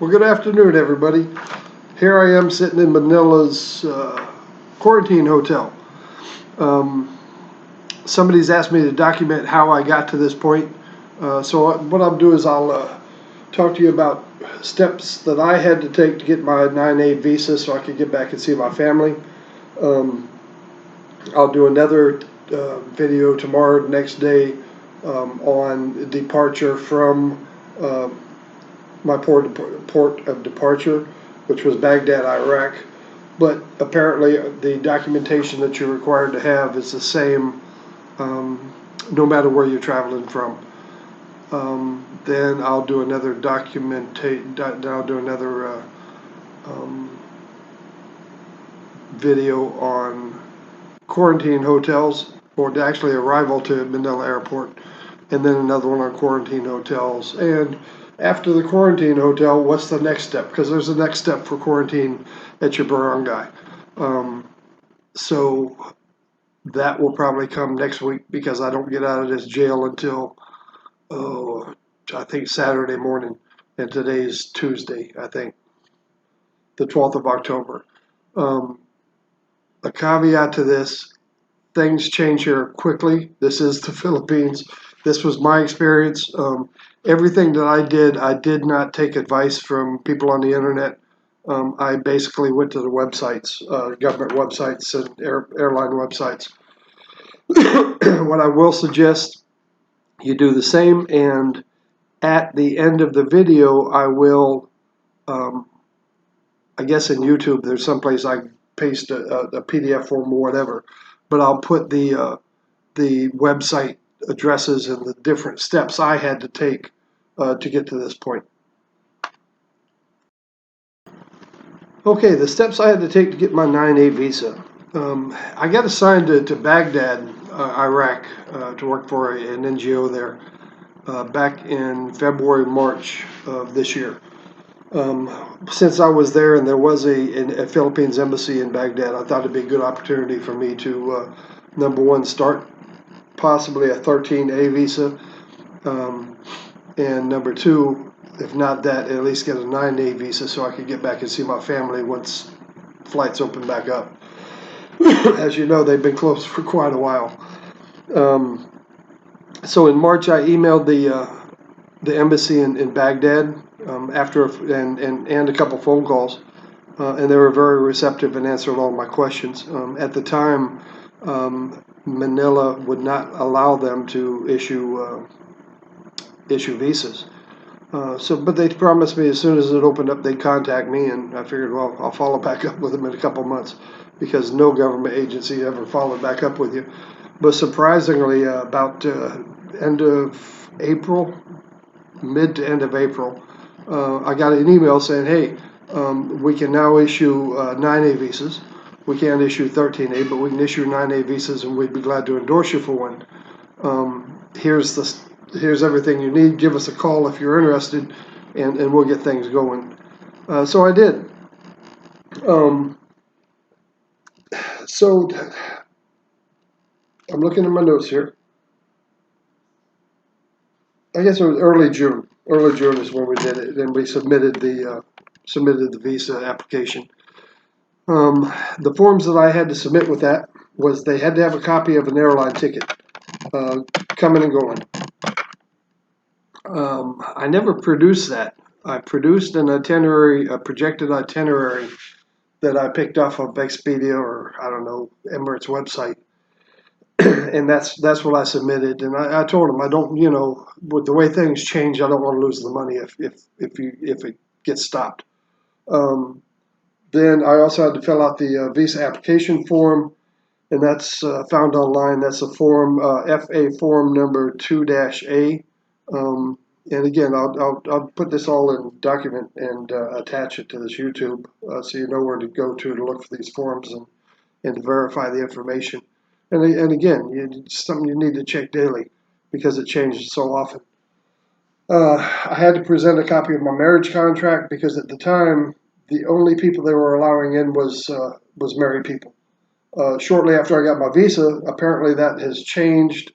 Well, good afternoon, everybody. Here I am sitting in Manila's quarantine hotel. Somebody's asked me to document how I got to this point. So what I'll do is I'll talk to you about steps that I had to take to get my 9A visa so I could get back and see my family. I'll do another video tomorrow, next day, on departure from my port of departure, which was Baghdad, Iraq. But apparently the documentation that you're required to have is the same no matter where you're traveling from. Then I'll do another video on quarantine hotels, or actually arrival to Manila Airport, and then another one on quarantine hotels. And after the quarantine hotel, what's the next step? Because there's a next step for quarantine at your barangay. So that will probably come next week because I don't get out of this jail until, I think Saturday morning, and today's Tuesday, I think, the 12th of October. A caveat to this, things change here quickly. This is the Philippines. This was my experience. Everything that I did not take advice from people on the internet. I basically went to the websites, government websites and airline websites. What I will suggest, you do the same, and at the end of the video, I will, I guess in YouTube, there's someplace I paste a PDF form or whatever, but I'll put the website addresses and the different steps I had to take to get to this point. Okay, the steps I had to take to get my 9A visa. I got assigned to Baghdad, Iraq, to work for an NGO there back in February, March of this year. Since I was there and there was a Philippines embassy in Baghdad, I thought it'd be a good opportunity for me to, number one, start possibly a 13A visa, and number two, if not that, at least get a 9A visa so I could get back and see my family once flights open back up. As you know, they've been closed for quite a while. So in March, I emailed the embassy in Baghdad and a couple phone calls, and they were very receptive and answered all my questions. At the time, Manila would not allow them to issue visas. But they promised me as soon as it opened up, they'd contact me, and I figured, well, I'll follow back up with them in a couple months, because no government agency ever followed back up with you. But surprisingly, about end of April, mid to end of April, I got an email saying, hey, we can now issue 9A visas. We can't issue 13A, but we can issue 9A visas, and we'd be glad to endorse you for one. Here's everything you need. Give us a call if you're interested, and we'll get things going. So I did. So I'm looking at my notes here. I guess it was early June. Early June is when we did it, and we submitted the visa application. The forms that I had to submit with that was they had to have a copy of an airline ticket coming and going. I never produced that. I produced an itinerary, a projected itinerary that I picked off of Expedia or, I don't know, Emirates website. And that's what I submitted. And I told them, I don't, with the way things change, I don't want to lose the money if it gets stopped. Then I also had to fill out the visa application form, and that's found online. That's a form, FA form number 2-A. And again, I'll put this all in document and attach it to this YouTube so you know where to go to look for these forms and to verify the information. And again, it's something you need to check daily because it changes so often. I had to present a copy of my marriage contract because at the time, the only people they were allowing in was married people. Shortly after I got my visa, apparently that has changed.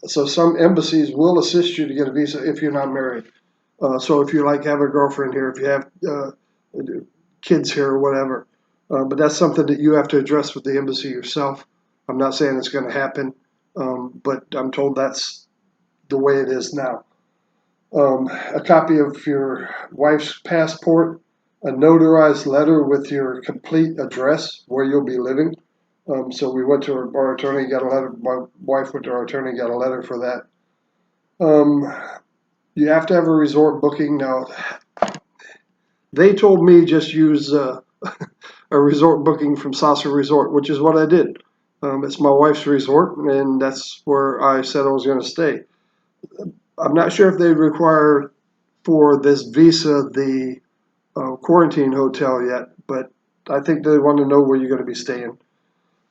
So some embassies will assist you to get a visa if you're not married. So if you like have a girlfriend here, if you have kids here or whatever, but that's something that you have to address with the embassy yourself. I'm not saying it's going to happen, but I'm told that's the way it is now. A copy of your wife's passport, a notarized letter with your complete address where you'll be living. So we went to our attorney, got a letter. My wife went to our attorney, got a letter for that. You have to have a resort booking. Now, they told me just use a resort booking from Sasa Resort, which is what I did. It's my wife's resort, and that's where I said I was going to stay. I'm not sure if they require for this visa the quarantine hotel yet, but I think they want to know where you're going to be staying.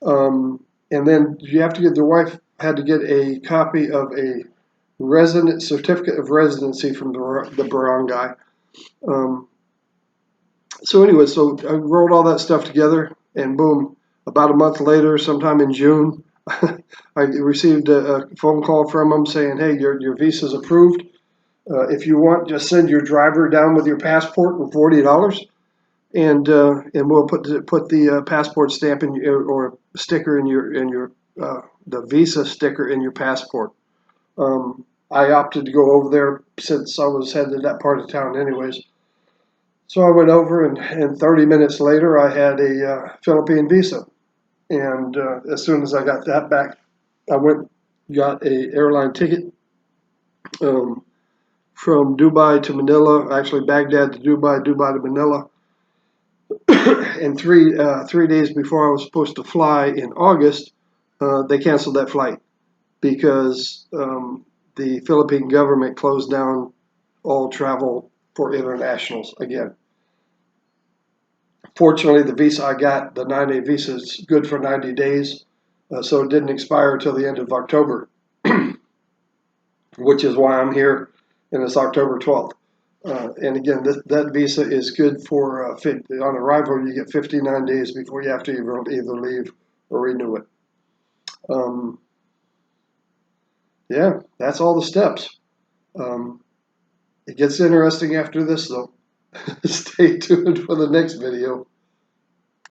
And then you have to get, the wife had to get a copy of a resident certificate of residency from the barangay. Um, so anyway, so I wrote all that stuff together, and boom, about a month later, sometime in June, I received a phone call from them saying, "Hey, your visa's approved. If you want, just send your driver down with your passport and $40, and we'll put the passport stamp in or sticker in your the visa sticker in your passport." I opted to go over there since I was headed to that part of town anyways. So I went over, and 30 minutes later, I had a Philippine visa. And as soon as I got that back, I went got a airline ticket um, from Dubai to Manila, actually Baghdad to Dubai, Dubai to Manila. And 3 days before I was supposed to fly in August, they canceled that flight because the Philippine government closed down all travel for internationals again. Fortunately, the visa I got, the 9A visa, is good for 90 days, so it didn't expire until the end of October, which is why I'm here, and it's October 12th. And again, that visa is good for on arrival. You get 59 days before you have to either leave or renew it. Um, yeah, that's all the steps. Um, it gets interesting after this, though. Stay tuned for the next video.